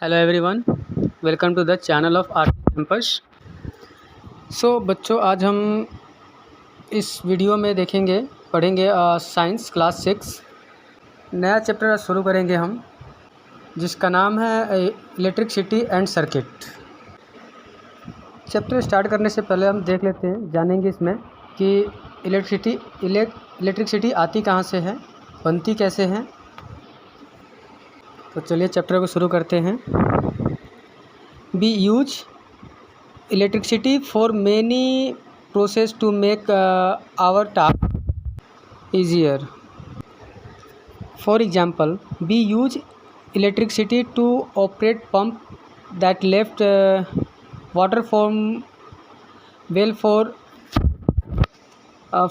Hello everyone, welcome to the channel of R campus. बच्चों, आज हम इस वीडियो में पढ़ेंगे साइंस क्लास 6 नया चैप्टर शुरू करेंगे हम, जिसका नाम है electricity and circuit. Chapter start करने से पहले हम जानेंगे इसमें कि इलेक्ट्रिसिटी आती कहाँ से है, बनती कैसे है। तो चलिए चैप्टर को शुरू करते हैं। We use electricity for many process to make our task easier. For example, we use electricity to operate pump that left water from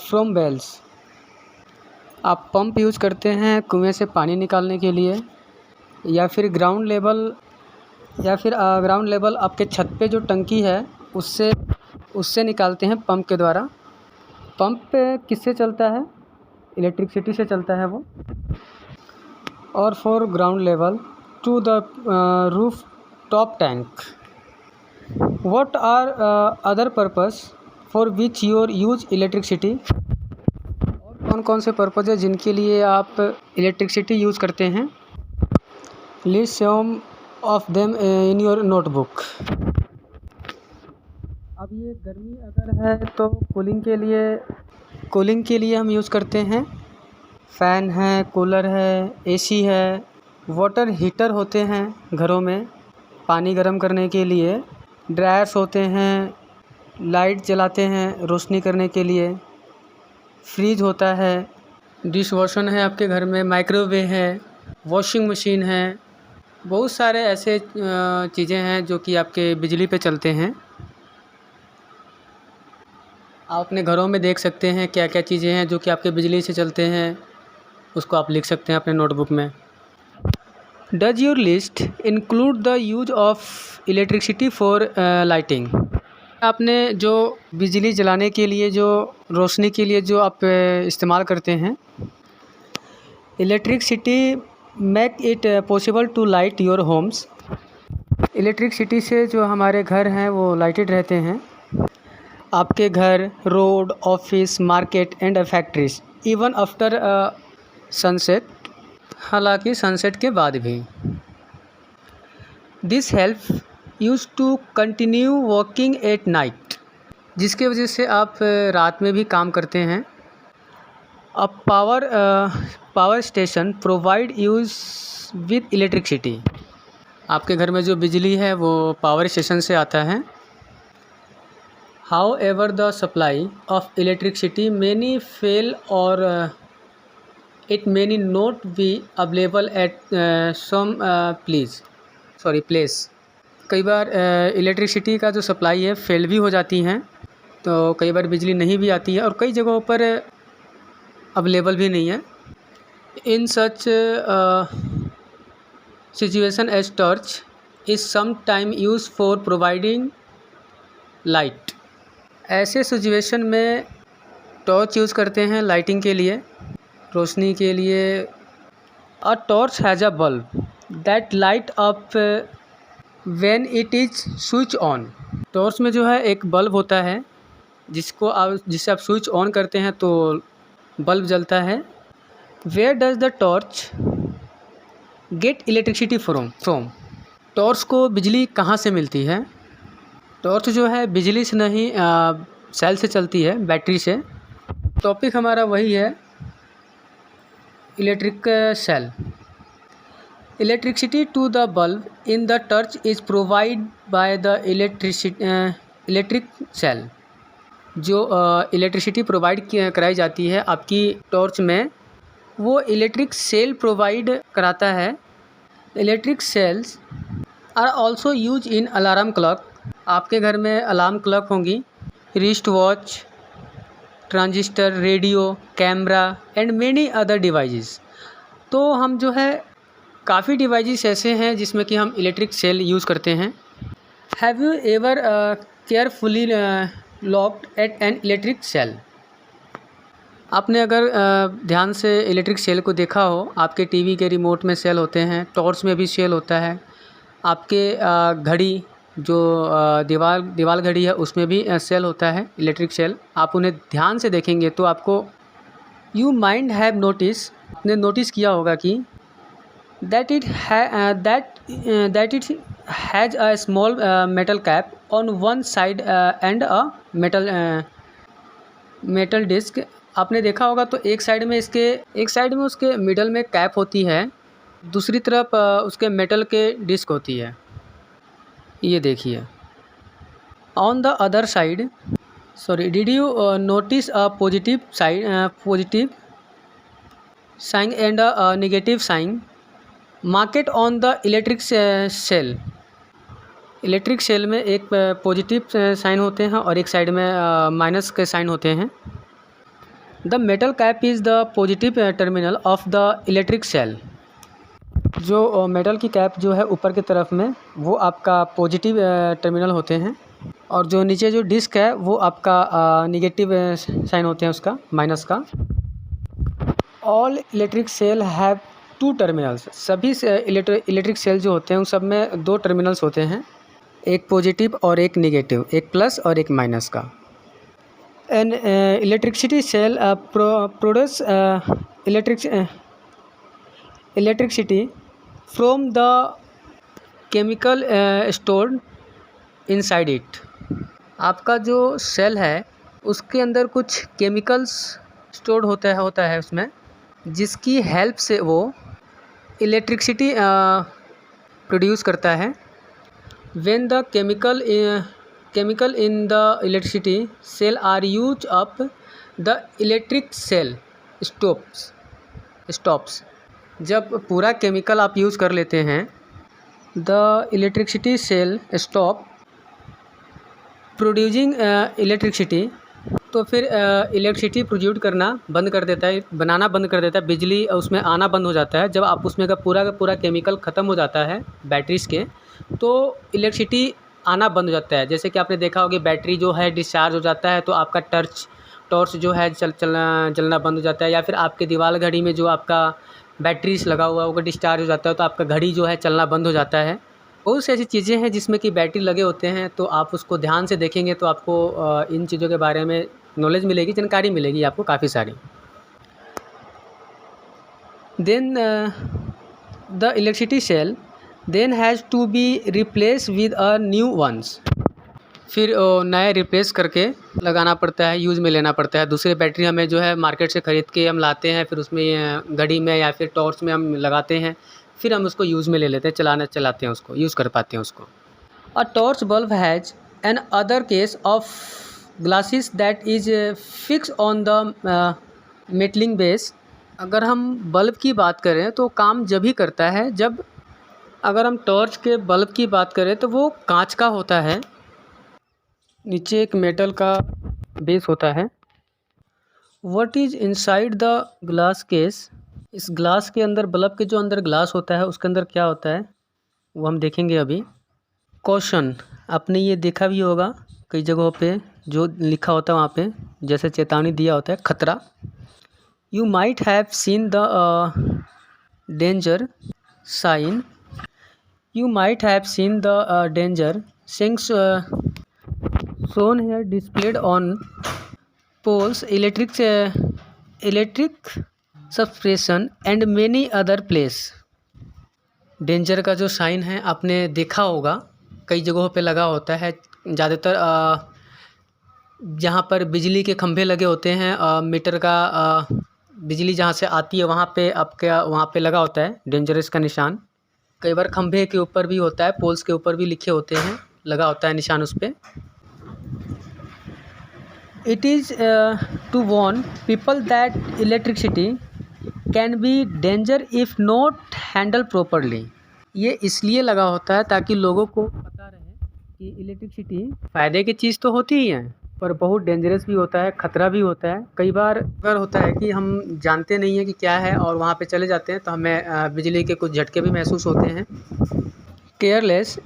from wells. आप पंप यूज़ करते हैं कुएं से पानी निकालने के लिए, या फिर ग्राउंड लेवल आपके छत पे जो टंकी है उससे निकालते हैं पंप के द्वारा। पंप किससे चलता है? इलेक्ट्रिसिटी से चलता है वो। और for ground level to the roof top tank. What are other purpose for which your use electricity? और कौन कौन से पर्पज़ है जिनके लिए आप इलेक्ट्रिसिटी यूज़ करते हैं? List some of them in your notebook. अब ये गर्मी अगर है तो कूलिंग के लिए हम यूज़ करते हैं। फ़ैन है, कूलर है, एसी है, वाटर हीटर होते हैं घरों में पानी गर्म करने के लिए। ड्रायर्स होते हैं, लाइट जलाते हैं रोशनी करने के लिए। फ्रिज होता है, डिश वॉशर है आपके घर में, माइक्रोवेव है, वॉशिंग मशीन है। बहुत सारे ऐसे चीज़ें हैं जो कि आपके बिजली पे चलते हैं। आप अपने घरों में देख सकते हैं क्या क्या चीज़ें हैं जो कि आपके बिजली से चलते हैं, उसको आप लिख सकते हैं अपने नोटबुक में। Does your list include the use of electricity for lighting? आपने जो बिजली जलाने के लिए, जो रोशनी के लिए जो आप इस्तेमाल करते हैं, electricity make it possible to light your homes. Electricity से जो हमारे घर हैं वो लाइटेड रहते हैं। आपके घर, road, office, market and factories even after sunset, हालांकि सनसेट के बाद भी। This help us to continue working at night, जिसके वजह से आप रात में भी काम करते हैं। अब power station provide use with electricity. आपके घर में जो बिजली है वो पावर स्टेशन से आता है। However the supply of electricity many fail और it many not be available at some place. कई बार इलेक्ट्रिसिटी का जो सप्लाई है फेल भी हो जाती हैं, तो कई बार बिजली नहीं भी आती है और कई जगहों पर अवेलेबल भी नहीं है। In such situation as torch is some time use for providing light. ऐसे सिचुएशन में टॉर्च यूज़ करते हैं लाइटिंग के लिए, रोशनी के लिए। A torch has a bulb that light up when it is switch on. Torch में जो है एक बल्ब होता है जिससे आप स्विच ऑन करते हैं तो बल्ब जलता है। Where does the torch get electricity from? Torch को बिजली कहाँ से मिलती है? टॉर्च जो है बिजली से नहीं, सेल से चलती है, बैटरी से। टॉपिक हमारा वही है, electric cell. Electricity to the bulb in the torch is provide by the electric cell. जो इलेक्ट्रिसिटी प्रोवाइड कराई जाती है आपकी टॉर्च में, वो इलेक्ट्रिक सेल प्रोवाइड कराता है। Electric cells are also use in alarm clock. आपके घर में अलार्म क्लॉक होंगी, wrist watch, transistor, radio, camera and many other devices. तो हम जो है काफ़ी डिवाइसेस ऐसे हैं जिसमें कि हम इलेक्ट्रिक सेल यूज़ करते हैं। Have you ever carefully looked at an electric cell? आपने अगर ध्यान से इलेक्ट्रिक सेल को देखा हो, आपके टीवी के रिमोट में सेल होते हैं, टॉर्च में भी सेल होता है। आपके घड़ी जो दीवार घड़ी है उसमें भी सेल होता है, इलेक्ट्रिक सेल। आप उन्हें ध्यान से देखेंगे तो आपको यू माइंड हैव नोटिस, आपने नोटिस किया होगा कि that it has a small metal cap on one side and a metal disc। आपने देखा होगा तो एक साइड में उसके मिडल में कैप होती है, दूसरी तरफ उसके मेटल के डिस्क होती है। ये देखिए। On the other side, sorry, did you notice a positive sign and a negative sign marked on the electric cell. Electric cell में एक पॉजिटिव साइन होते हैं और एक साइड में माइनस के साइन होते हैं। The metal cap is the positive terminal of the electric cell. जो मेटल की कैप जो है ऊपर की तरफ में वो आपका पॉजिटिव टर्मिनल होते हैं, और जो नीचे जो डिस्क है वो आपका निगेटिव साइन होते हैं, उसका माइनस का। All electric cell have 2 terminals. सभी इलेक्ट्रिक सेल जो होते हैं उन सब में 2 टर्मिनल्स होते हैं, एक पॉजिटिव और एक निगेटिव, एक प्लस और एक माइनस का। An electricity cell produce electricity from the chemical stored inside it. आपका जो सेल है उसके अंदर कुछ केमिकल्स स्टोर्ड होता है उसमें, जिसकी हेल्प से वो इलेक्ट्रिसिटी प्रोड्यूस करता है। When the chemical in the electricity cell are use up, the electric cell stops. जब पूरा केमिकल आप यूज़ कर लेते हैं, the electricity cell stop producing electricity, तो फिर इलेक्ट्रिसिटी प्रोड्यूस करना बंद कर देता है, बनाना बंद कर देता है, बिजली उसमें आना बंद हो जाता है। जब आप उसमें का पूरा केमिकल ख़त्म हो जाता है बैटरीज़ के, तो इलेक्ट्रिसिटी आना बंद हो जाता है। जैसे कि आपने देखा होगा बैटरी जो है डिस्चार्ज हो जाता है तो आपका टॉर्च जो है जलना बंद हो जाता है, या फिर आपके दीवार घड़ी में जो आपका बैटरीज लगा हुआ है वो डिस्चार्ज हो जाता है तो आपका घड़ी जो है चलना बंद हो जाता है। बहुत सी ऐसी चीज़ें हैं जिसमें कि बैटरी लगे होते हैं, तो आप उसको ध्यान से देखेंगे तो आपको इन चीज़ों के बारे में नॉलेज मिलेगी, जानकारी मिलेगी आपको काफ़ी सारी। Then the electricity cell then has to be replace with a new ones. फिर नया रिप्लेस करके लगाना पड़ता है, यूज़ में लेना पड़ता है। दूसरे बैटरी हमें जो है मार्केट से ख़रीद के हम लाते हैं, फिर उसमें घड़ी में या फिर टॉर्च में हम लगाते हैं, फिर हम उसको यूज़ में ले लेते हैं, चलाते हैं उसको, यूज़ कर पाते हैं उसको। अ torch bulb has an other case of glasses that is fix on the metalling base. अगर हम बल्ब की बात करें तो काम जब ही करता है जब, अगर हम टॉर्च के बल्ब की बात करें तो वो कांच का होता है, नीचे एक मेटल का बेस होता है। What is inside the glass case. इस ग्लास के अंदर, बल्ब के जो अंदर ग्लास होता है उसके अंदर क्या होता है वो हम देखेंगे अभी। कॉशन, आपने ये देखा भी होगा कई जगहों पे जो लिखा होता है वहाँ पे, जैसे चेतावनी दिया होता है, खतरा। You might have seen the danger sign. You might have seen the danger signs shown here displayed on poles, electric substation and many other place। Danger का जो साइन है आपने देखा होगा कई जगहों पे लगा होता है, ज़्यादातर जहाँ पर बिजली के खंभे लगे होते हैं, मीटर का बिजली जहाँ से आती है वहाँ पे लगा होता है डेंजरस का निशान। कई बार खंभे के ऊपर भी होता है, पोल्स के ऊपर भी लिखे होते हैं, लगा होता है निशान उस पर। It is to warn people that electricity can be danger if not handled properly। ये इसलिए लगा होता है ताकि लोगों को पता रहे कि इलेक्ट्रिसिटी फ़ायदे की चीज़ तो होती ही है, पर बहुत डेंजरस भी होता है, ख़तरा भी होता है। कई बार अगर होता है कि हम जानते नहीं हैं कि क्या है और वहाँ पे चले जाते हैं तो हमें बिजली के कुछ झटके भी महसूस होते हैं। Careless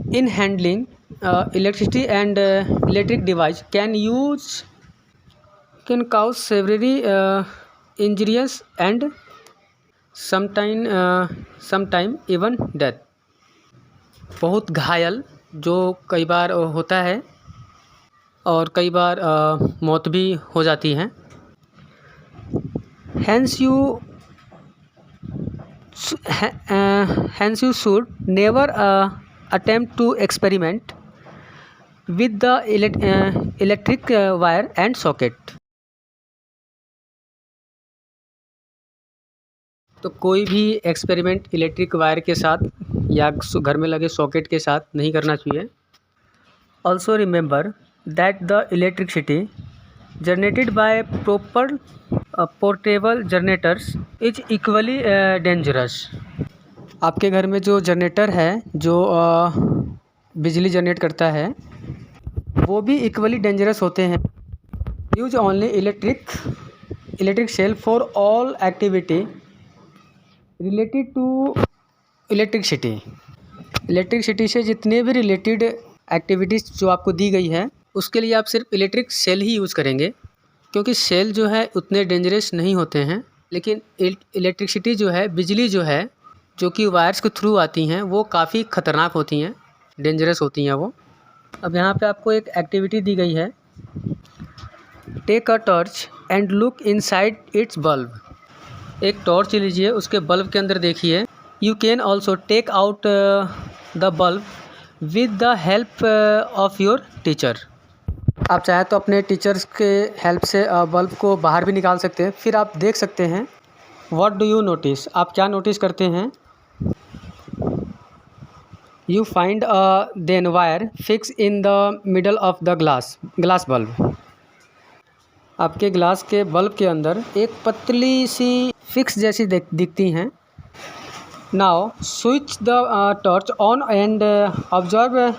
in handling electricity and electric device can cause severe injuries and sometime even death। बहुत घायल जो कई बार होता है और कई बार मौत भी हो जाती है। Hence you should never attempt to experiment with the electric wire and socket। तो कोई भी एक्सपेरिमेंट इलेक्ट्रिक वायर के साथ या घर में लगे सॉकेट के साथ नहीं करना चाहिए। Also remember that the electricity generated by proper portable generators is equally dangerous. आपके घर में जो जनरेटर है जो बिजली जनरेट करता है वो भी इक्वली डेंजरस होते हैं। Use only electric cell for all activity related to electricity से जितने भी रिलेटेड एक्टिविटीज़ जो आपको दी गई है उसके लिए आप सिर्फ इलेक्ट्रिक सेल ही यूज़ करेंगे, क्योंकि सेल जो है उतने डेंजरस नहीं होते हैं। लेकिन इलेक्ट्रिसिटी जो है, बिजली जो है, जो कि वायर्स के थ्रू आती हैं, वो काफ़ी ख़तरनाक होती हैं, डेंजरस होती हैं वो। अब यहाँ पे आपको एक एक्टिविटी दी गई है, take a torch and look inside its bulb. एक टॉर्च लीजिए, उसके बल्ब के अंदर देखिए। You can also take out the bulb with the help of your teacher. आप चाहे तो अपने टीचर्स के हेल्प से बल्ब को बाहर भी निकाल सकते हैं। फिर आप देख सकते हैं व्हाट डू यू नोटिस, आप क्या नोटिस करते हैं। You find thin wire fix in the middle of the glass bulb. आपके ग्लास के बल्ब के अंदर एक पतली सी फिक्स जैसी दिखती हैं। Now switch the torch on and observe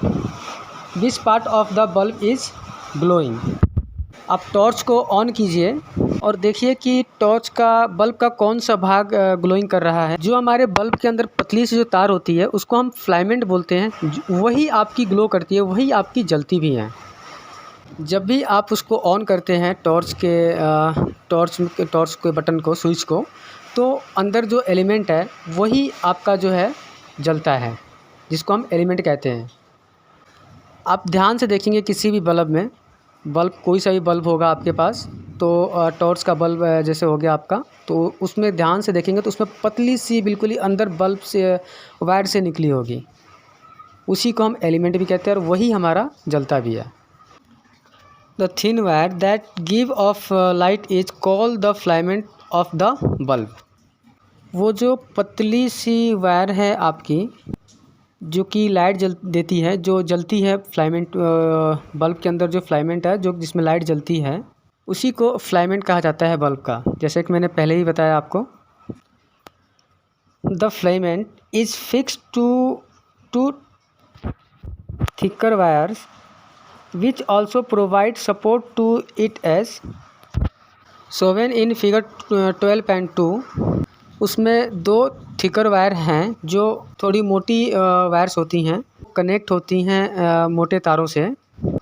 which part of the bulb is glowing. आप टॉर्च को ऑन कीजिए और देखिए कि टॉर्च का बल्ब का कौन सा भाग ग्लोइंग कर रहा है। जो हमारे बल्ब के अंदर पतली सी जो तार होती है उसको हम फिलामेंट बोलते हैं, वही आपकी ग्लो करती है, वही आपकी जलती भी है। जब भी आप उसको ऑन करते हैं टॉर्च के बटन को, स्विच को, तो अंदर जो एलिमेंट है वही आपका जो है जलता है, जिसको हम एलिमेंट कहते हैं। आप ध्यान से देखेंगे किसी भी बल्ब में, कोई सा भी बल्ब होगा आपके पास, तो टॉर्च का बल्ब जैसे हो गया आपका, तो उसमें ध्यान से देखेंगे तो उसमें पतली सी बिल्कुल ही अंदर बल्ब से वायर से निकली होगी, उसी को हम एलिमेंट भी कहते हैं और वही हमारा जलता भी है। The thin wire that give of light is called the filament of the bulb. वो जो पतली सी वायर है आपकी जो कि लाइट देती है, जो जलती है, फिलामेंट बल्ब के अंदर जो फिलामेंट है जो जिसमें लाइट जलती है, उसी को फिलामेंट कहा जाता है बल्ब का। जैसे कि मैंने पहले ही बताया आपको। The filament is fixed to thicker wires which also provide support to it as shown in figure 12.2। उसमें दो थिकर वायर हैं जो थोड़ी मोटी वायर्स होती हैं, कनेक्ट होती हैं मोटे तारों से,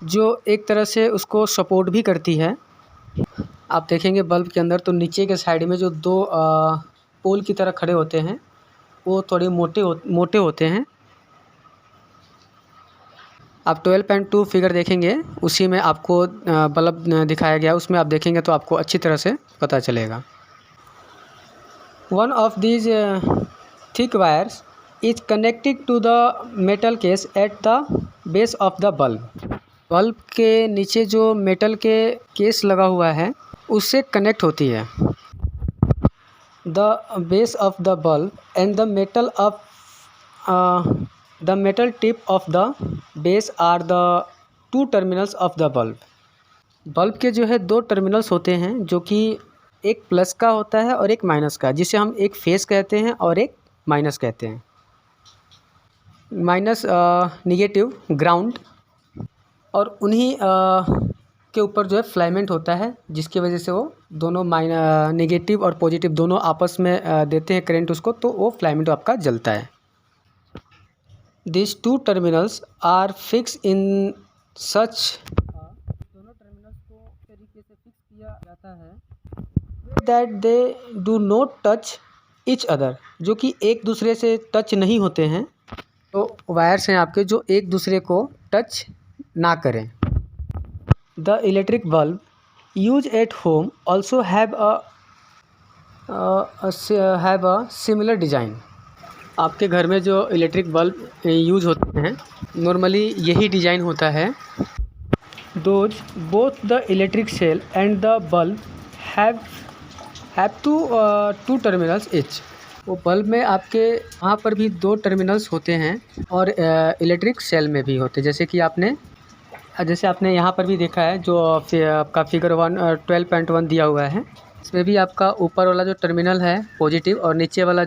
जो एक तरह से उसको सपोर्ट भी करती है। आप देखेंगे बल्ब के अंदर तो नीचे के साइड में जो दो पोल की तरह खड़े होते हैं वो थोड़े मोटे होते हैं। आप 12.2 फिगर देखेंगे, उसी में आपको बल्ब दिखाया गया, उसमें आप देखेंगे तो आपको अच्छी तरह से पता चलेगा। One of these thick wires is connected to the metal case at the base of the bulb. Bulb के नीचे जो मेटल के केस लगा हुआ है उससे कनेक्ट होती है। The base of the bulb and the metal tip of the base are the two terminals of the bulb. Bulb के जो है दो टर्मिनल्स होते हैं, जो कि एक प्लस का होता है और एक माइनस का, जिसे हम एक फेस कहते हैं और एक माइनस कहते हैं। माइनस निगेटिव ग्राउंड, और उन्हीं के ऊपर जो है फिलामेंट होता है, जिसकी वजह से वो दोनों नेगेटिव और पॉजिटिव दोनों आपस में देते हैं करंट उसको, तो वो फिलामेंट आपका जलता है। These two terminals are fixed in such दोनों टर्मिनल्स को तरीके से फिक्स किया जाता है that they do not touch each other, जो कि एक दूसरे से टच नहीं होते हैं, तो वायर्स हैं आपके जो एक दूसरे को टच ना करें। The electric bulb use at home also have a similar design. आपके घर में जो इलेक्ट्रिक बल्ब यूज होते हैं नॉर्मली यही डिज़ाइन होता है। Those both the electric cell and the bulb have two terminals each. वो बल्ब में आपके वहाँ पर भी 2 टर्मिनल्स होते हैं और इलेक्ट्रिक सेल में भी होते हैं। जैसे आपने यहाँ पर भी देखा है जो आपका फिगर 12.1 दिया हुआ है। इसमें भी आपका ऊपर वाला जो टर्मिनल है पॉजिटिव और नीचे वाला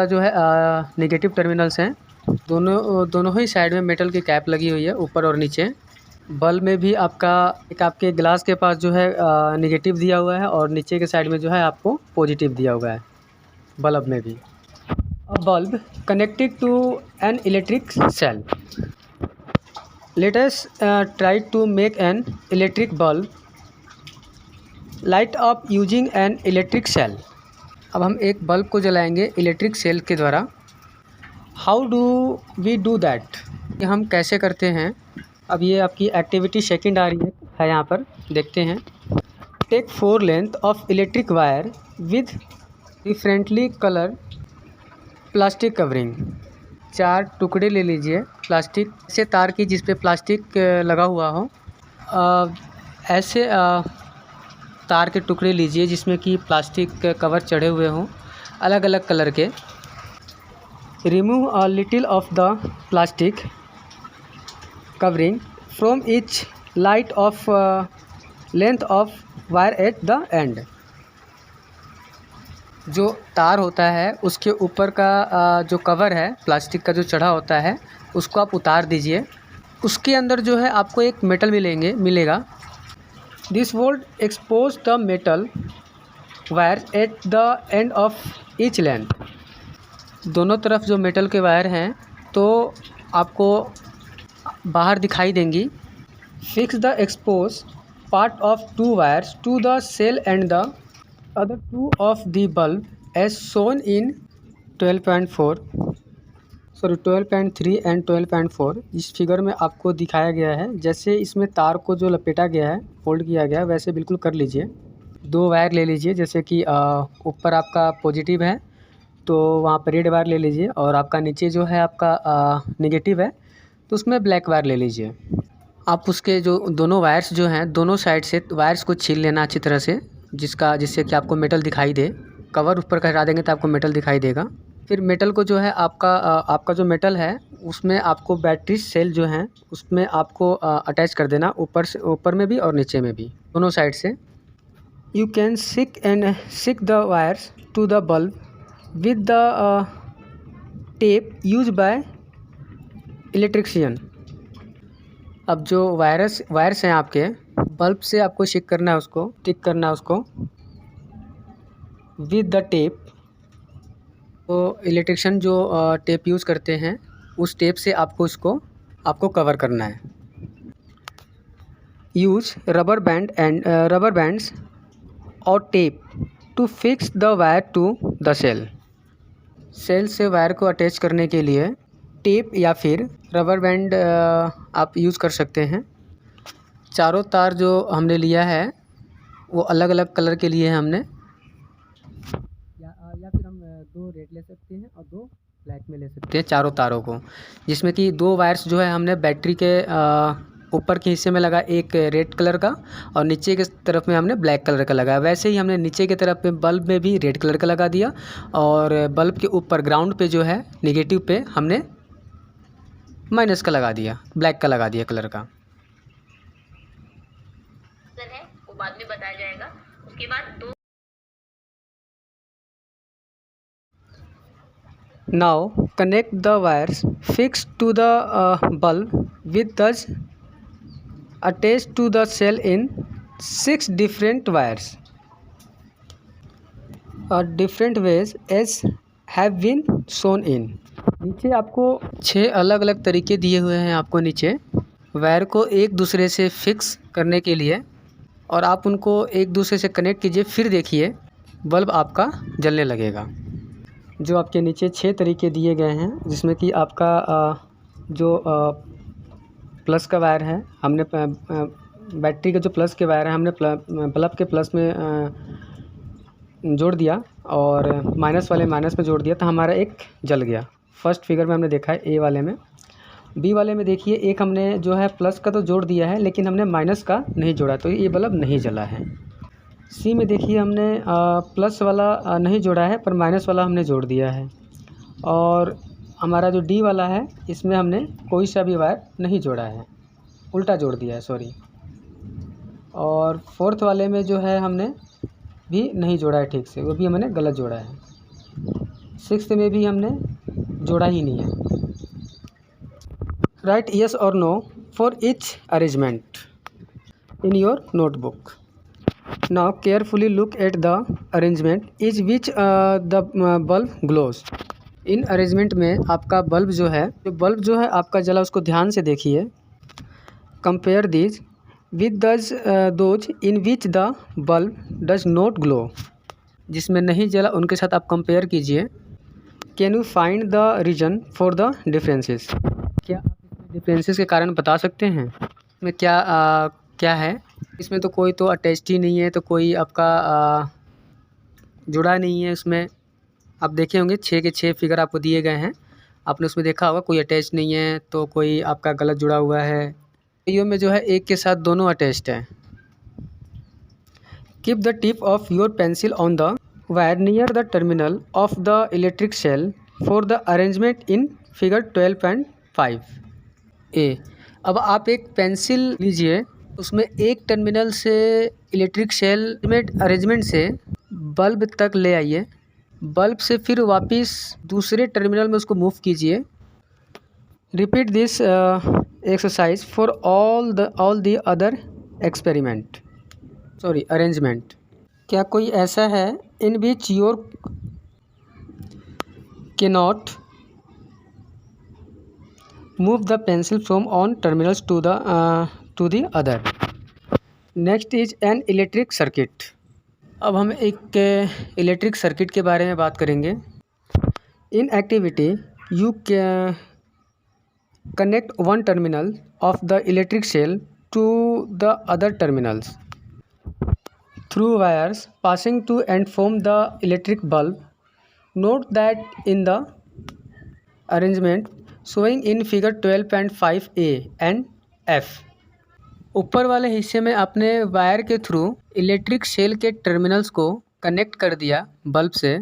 जो है नेगेटिव टर्मिनल्स हैं। दोनों ही साइड में मेटल की कैप लगी हुई है ऊपर और नीचे। बल्ब में भी आपके ग्लास के पास जो है नेगेटिव दिया हुआ है और नीचे के साइड में जो है आपको पॉजिटिव दिया हुआ है बल्ब में भी। A bulb connected to an electric cell. Let us try to make an electric bulb light up using an electric cell. अब हम एक बल्ब को जलाएंगे इलेक्ट्रिक सेल के द्वारा। How do we do that, ये हम कैसे करते हैं। अब ये आपकी एक्टिविटी सेकंड आ रही है यहाँ पर, देखते हैं। Take 4 length of electric wire with differently colour plastic covering. 4 टुकड़े ले लीजिए प्लास्टिक से तार की जिस पे प्लास्टिक लगा हुआ हो। ऐसे तार के टुकड़े लीजिए जिसमें कि प्लास्टिक के कवर चढ़े हुए हों अलग अलग कलर के। Remove a little of the plastic covering from each light of length of wire at the end. जो तार होता है उसके ऊपर का जो कवर है प्लास्टिक का जो चढ़ा होता है उसको आप उतार दीजिए। उसके अंदर जो है आपको एक मेटल मिलेगा। This would expose the metal wire at the end of each length. दोनों तरफ जो मेटल के वायर हैं तो आपको बाहर दिखाई देंगी। Fix the expose part of 2 wires to the cell and the other 2 of the bulb as shown in 12.3 and 12.4। इस फिगर में आपको दिखाया गया है। जैसे इसमें तार को जो लपेटा गया है फोल्ड किया गया है वैसे बिल्कुल कर लीजिए। 2 वायर ले लीजिए, जैसे कि ऊपर आपका पॉजिटिव है तो वहाँ पर रेड वायर ले लीजिए और आपका नीचे जो है आपका नेगेटिव है तो उसमें ब्लैक वायर ले लीजिए। आप उसके जो दोनों वायर्स जो हैं दोनों साइड से वायर्स को छील लेना अच्छी तरह से, जिससे कि आपको मेटल दिखाई दे। कवर ऊपर का हटा देंगे तो आपको मेटल दिखाई देगा। फिर मेटल को जो है आपका जो मेटल है उसमें आपको बैटरी सेल जो हैं उसमें आपको अटैच कर देना, ऊपर में भी और नीचे में भी, दोनों साइड से। You can stick the wires to the bulb with the tape use by electrician. अब जो वायर्स हैं आपके बल्ब से आपको टिक करना है उसको विद द टेप। तो इलेक्ट्रिशियन जो टेप यूज़ करते हैं उस टेप से आपको कवर करना है। Use rubber bands or tape to fix the wire to the cell. Cell से वायर को अटैच करने के लिए टेप या फिर रबर बैंड आप यूज़ कर सकते हैं। चारों तार जो हमने लिया है वो अलग अलग कलर के लिए हैं हमने, या फिर हम 2 रेड ले सकते हैं और 2 ब्लैक में ले सकते हैं चारों तारों को। जिसमें कि 2 वायर्स जो है हमने बैटरी के ऊपर के हिस्से में लगा एक रेड कलर का और नीचे के तरफ में हमने ब्लैक कलर का लगाया। वैसे ही हमने नीचे की तरफ में बल्ब में भी रेड कलर का लगा दिया और बल्ब के ऊपर ग्राउंड पे जो है नेगेटिव पे हमने माइनस का लगा दिया, ब्लैक का लगा दिया कलर का। है वो बाद में बताया जाएगा। उसके बाद 2 now connect the wires fix to the bulb with those attach to the cell in 6 different wires different ways as have been shown in. नीचे आपको 6 अलग अलग तरीके दिए हुए हैं आपको नीचे वायर को एक दूसरे से फिक्स करने के लिए, और आप उनको एक दूसरे से कनेक्ट कीजिए, फिर देखिए बल्ब आपका जलने लगेगा। जो आपके नीचे 6 तरीके दिए गए हैं, जिसमें कि आपका जो प्लस का वायर है, हमने बैटरी का जो प्लस के वायर है हमने बल्ब के प्लस में जोड़ दिया और माइनस वाले माइनस में जोड़ दिया, तो हमारा एक जल गया। फर्स्ट फिगर में हमने देखा है ए वाले में। बी वाले में देखिए, एक हमने जो है प्लस का तो जोड़ दिया है, लेकिन हमने माइनस का नहीं जोड़ा, तो ये बल्ब नहीं जला है। सी में देखिए, हमने प्लस वाला नहीं जोड़ा है, पर माइनस वाला हमने जोड़ दिया है। और हमारा जो डी वाला है, इसमें हमने कोई सा भी वायर नहीं जोड़ा है, उल्टा जोड़ दिया है, सॉरी। और फोर्थ वाले में जो है हमने भी नहीं जोड़ा है ठीक से, वो भी हमने गलत जोड़ा है। सिक्स्थ में भी हमने जोड़ा ही नहीं है। Write yes or no for each arrangement in your notebook. Now carefully look at the arrangement is which the bulb glows. इन अरेंजमेंट में आपका बल्ब जो है आपका जला, उसको ध्यान से देखिए। Compare this with those in which the bulb does not glow. जिसमें नहीं जला उनके साथ आप कंपेयर कीजिए। Can you find the reason for the differences. क्या आप इसमें डिफरेंसेस के कारण बता सकते हैं इसमें क्या है। इसमें तो कोई तो अटैच्ड ही नहीं है, तो कोई आपका जुड़ा नहीं है। उसमें आप देखे होंगे 6 के 6 फिगर आपको दिए गए हैं, आपने उसमें देखा होगा कोई अटैच नहीं है, तो कोई आपका गलत जुड़ा हुआ है। यो में जो है एक के साथ दोनों अटैच्ड है। Keep the tip of your pencil on the wire near the terminal of the electric cell for the arrangement in figure 12.5 A. अब आप एक पेंसिल लीजिए, उसमें एक टर्मिनल से इलेक्ट्रिक सेल में अरेंजमेंट से बल्ब तक ले आइए, बल्ब से फिर वापस दूसरे टर्मिनल में उसको मूव कीजिए। Repeat this exercise for all the other arrangement. क्या कोई ऐसा है in which your cannot move the pencil from on terminals to the other. Next is an electric circuit. अब हम एक इलेक्ट्रिक सर्किट के बारे में बात करेंगे। In activity you connect one terminal of the electric cell to the other terminals through wires passing to and from the electric bulb. Note that in the arrangement showing in figure 12.5a and f, ऊपर वाले हिस्से में आपने wire के through electric cell के terminals को connect कर दिया बल्ब से,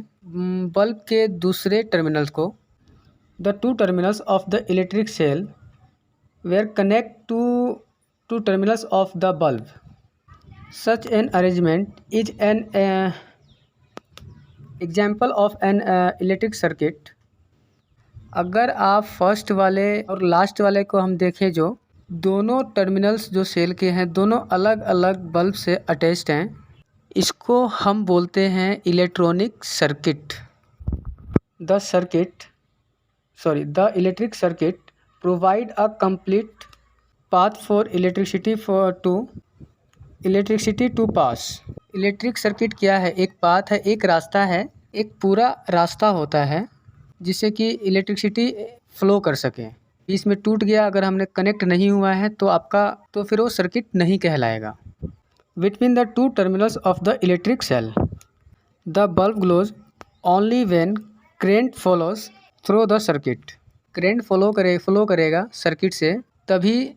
बल्ब के दूसरे टर्मिनल्स को। The two terminals of the electric cell were connect to terminals of the bulb. Such an arrangement is an example of an electric circuit. अगर आप फर्स्ट वाले और लास्ट वाले को हम देखें, जो दोनों टर्मिनल्स जो सेल के हैं दोनों अलग अलग बल्ब से अटैच्ड हैं, इसको हम बोलते हैं electronic circuit. The electric circuit provide a complete path for electricity to pass. Electric circuit क्या है? एक पाथ है, एक रास्ता है, एक पूरा रास्ता होता है जिससे कि इलेक्ट्रिसिटी फ्लो कर सके। बीच में टूट गया, अगर हमने कनेक्ट नहीं हुआ है तो फिर वो सर्किट नहीं कहलाएगा। Between the two terminals of the electric cell the bulb glows only when current follows through the circuit. Current flow करेगा सर्किट से, तभी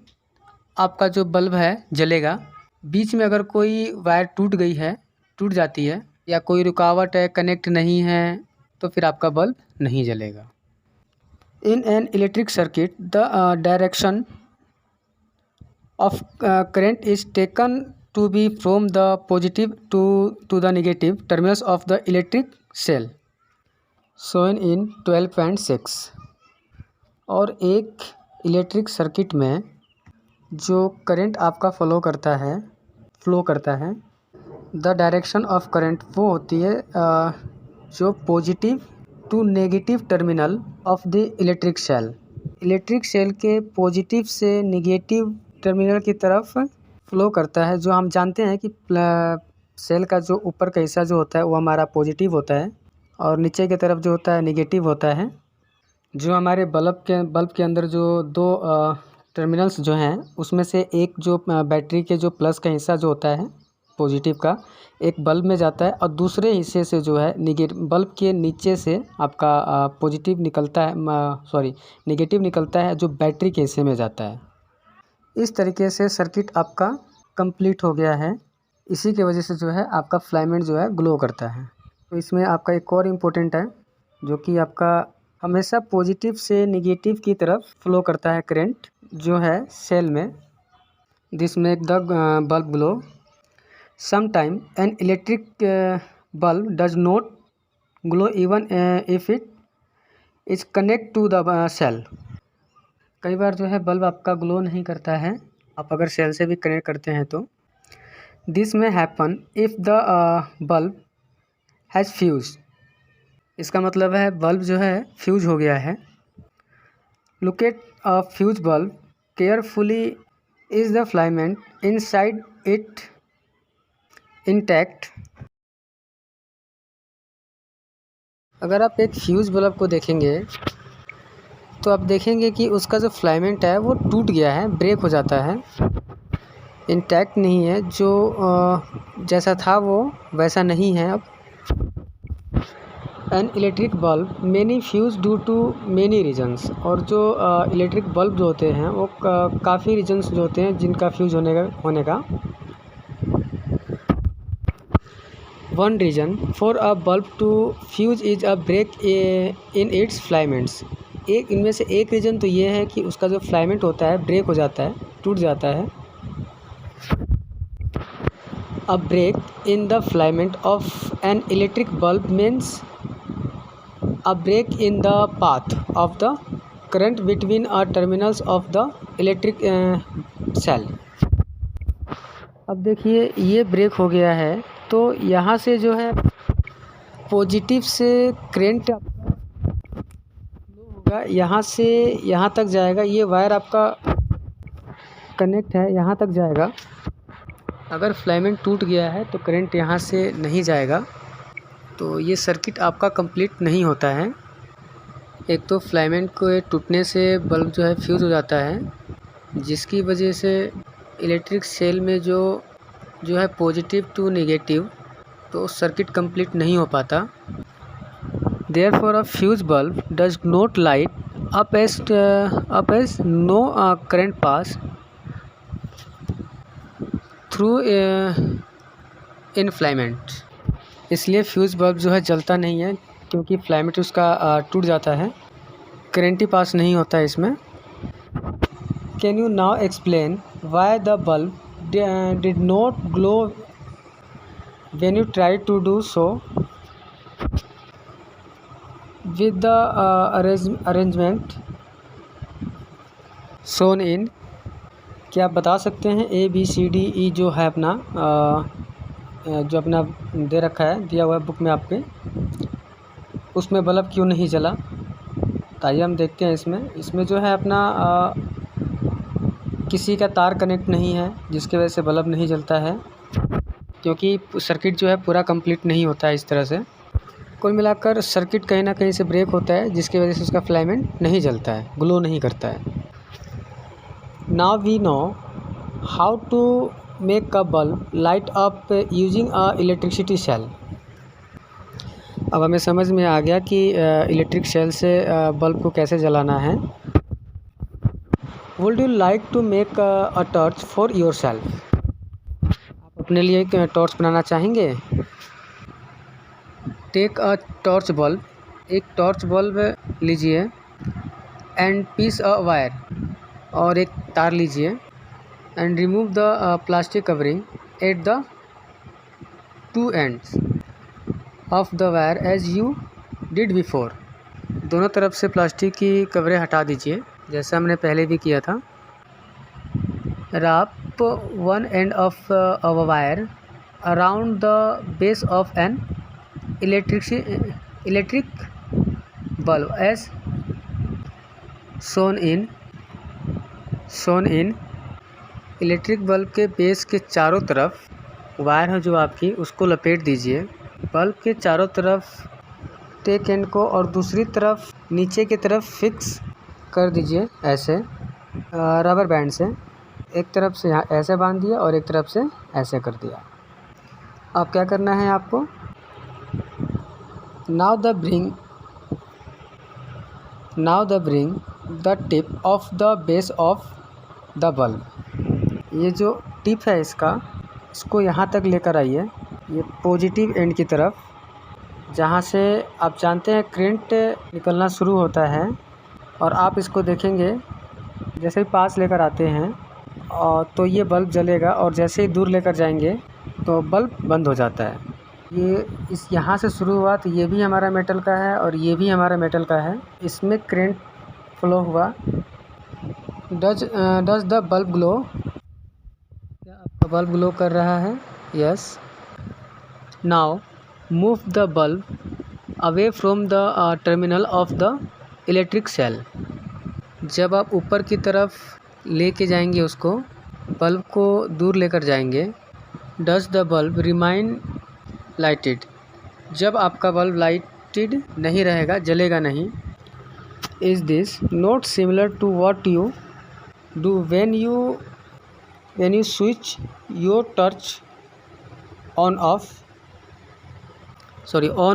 आपका जो बल्ब है जलेगा। बीच में अगर कोई वायर टूट जाती है या कोई रुकावट है, कनेक्ट नहीं है, तो फिर आपका बल्ब नहीं जलेगा। In an electric circuit the direction of current is taken to be from the positive to the negative terminals of the electric cell shown in 12.6। और एक इलेक्ट्रिक सर्किट में जो करंट आपका फ्लो करता है द डायरेक्शन ऑफ करंट वो होती है जो positive to negative terminal of the electric cell. Electric cell के पॉजिटिव से नेगेटिव टर्मिनल की तरफ फ्लो करता है। जो हम जानते हैं कि सेल का जो ऊपर का हिस्सा जो होता है वो हमारा पॉजिटिव होता है, और नीचे की तरफ जो होता है निगेटिव होता है। जो हमारे बल्ब के अंदर जो दो टर्मिनल्स जो हैं उसमें से एक जो बैटरी के जो प्लस का हिस्सा जो होता है पॉजिटिव का, एक बल्ब में जाता है और दूसरे हिस्से से जो है बल्ब के नीचे से आपका पॉजिटिव निकलता है, नेगेटिव निकलता है जो बैटरी के हिस्से में जाता है। इस तरीके से सर्किट आपका कंप्लीट हो गया है। इसी के वजह से जो है आपका फिलामेंट जो है ग्लो करता है। तो इसमें आपका एक और इम्पोर्टेंट है जो कि आपका हमेशा पॉजिटिव से नेगेटिव की तरफ फ्लो करता है करंट जो है सेल में। This make the bulb glow. Sometime an electric bulb does not glow even if it is connect to the cell। कई बार जो है बल्ब आपका ग्लो नहीं करता है, आप अगर सेल से भी कनेक्ट करते हैं तो। दिस में happen if the bulb has fuse. इसका मतलब है बल्ब जो है फ्यूज हो गया है। Look at a fuse bulb carefully. Is the filament inside it intact. अगर आप एक फ्यूज़ बल्ब को देखेंगे तो आप देखेंगे कि उसका जो फिलामेंट है वो टूट गया है, ब्रेक हो जाता है, इंटैक्ट नहीं है। जो जैसा था वो वैसा नहीं है अब। An electric bulb many fuse due to many reasons. और जो इलेक्ट्रिक बल्ब जो होते हैं वो काफ़ी रीजन्स जो होते हैं जिनका फ्यूज होने का। One reason for a bulb to fuse is a break in its filaments. इनमें से एक रीज़न तो ये है कि उसका जो फिलामेंट होता है ब्रेक हो जाता है, टूट जाता है। A break in the filament of an electric bulb means a break in the path of the current between a terminals of the electric cell. अब देखिए ये ब्रेक हो गया है तो यहाँ से जो है पॉजिटिव से करंट होगा, यहाँ से यहाँ तक जाएगा। ये वायर आपका कनेक्ट है, यहाँ तक जाएगा। अगर फिलामेंट टूट गया है तो करंट यहाँ से नहीं जाएगा, तो ये सर्किट आपका कंप्लीट नहीं होता है। एक तो फिलामेंट को टूटने से बल्ब जो है फ्यूज़ हो जाता है, जिसकी वजह से इलेक्ट्रिक सेल में जो है पॉजिटिव टू नेगेटिव, तो सर्किट कंप्लीट नहीं हो पाता। Therefore a fuse bulb does not light up as no current pass through in filament. इसलिए फ्यूज बल्ब जो है जलता नहीं है क्योंकि फिलामेंट उसका टूट जाता है, करंट ही पास नहीं होता है इसमें। Can you now explain why the bulb did not glow when you try to do so with the arrangement shown in। क्या आप बता सकते हैं ABCDE जो है अपना जो अपना दे रखा है, दिया हुआ है बुक में आपके, उसमें बल्ब क्यों नहीं जला? तो आइए हम देखते हैं। इसमें जो है अपना किसी का तार कनेक्ट नहीं है जिसकी वजह से बल्ब नहीं जलता है, क्योंकि सर्किट जो है पूरा कंप्लीट नहीं होता है इस तरह से। कुल मिलाकर सर्किट कहीं ना कहीं से ब्रेक होता है जिसकी वजह से उसका फिलामेंट नहीं जलता है, ग्लो नहीं करता है। Now we know how to make a bulb light up using a electricity cell. अब हमें समझ में आ गया कि इलेक्ट्रिक सेल से बल्ब को कैसे जलाना है। Would you like to make a torch for yourself? अपने लिए एक टॉर्च बनाना चाहेंगे? Take a torch bulb. एक टॉर्च बल्ब लीजिए एंड पीस अ वायर, और एक तार लीजिए and remove the plastic covering at the two ends of the wire as you did before. दोनों तरफ से प्लास्टिक की कवरें हटा दीजिए जैसा हमने पहले भी किया था। Wrap one end of a wire around the base of an electric bulb as shown in। Electric bulb के बेस के चारों तरफ वायर है जो आपकी, उसको लपेट दीजिए। बल्ब के चारों तरफ एक एंड को और दूसरी तरफ नीचे की तरफ फिक्स कर दीजिए ऐसे रबर बैंड से। एक तरफ से यहाँ ऐसे बांध दिया और एक तरफ से ऐसे कर दिया। अब क्या करना है आपको, now the bring the tip of the base of the bulb. ये जो टिप है इसको यहाँ तक लेकर आइए, ये पॉजिटिव एंड की तरफ, जहाँ से आप जानते हैं करंट निकलना शुरू होता है। और आप इसको देखेंगे जैसे ही पास लेकर आते हैं और तो ये बल्ब जलेगा, और जैसे ही दूर लेकर जाएंगे तो बल्ब बंद हो जाता है। ये इस यहाँ से शुरू हुआ तो ये भी हमारा मेटल का है और ये भी हमारा मेटल का है। इसमें करंट फ्लो हुआ। Does the bulb glow? क्या आपका बल्ब ग्लो कर रहा है? Yes. Now move the bulb away from the terminal of the electric cell. जब आप ऊपर की तरफ लेके जाएंगे उसको, बल्ब को दूर लेकर जाएंगे। Does the bulb remain lighted? जब आपका बल्ब लाइटेड नहीं रहेगा, जलेगा नहीं। Is this not similar to what you do when you switch your torch on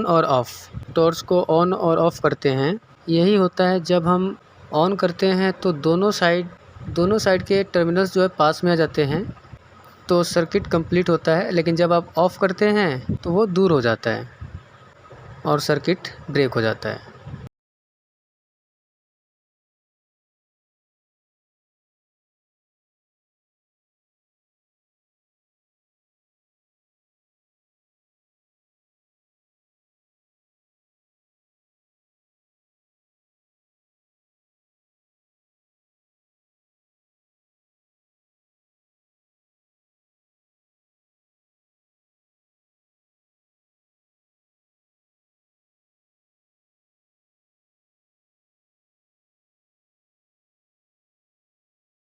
और ऑफ। टॉर्च को ऑन और ऑफ करते हैं। यही होता है जब हम ऑन करते हैं तो दोनों साइड के टर्मिनल्स जो है पास में आ जाते हैं, तो सर्किट कंप्लीट होता है। लेकिन जब आप ऑफ़ करते हैं तो वो दूर हो जाता है और सर्किट ब्रेक हो जाता है।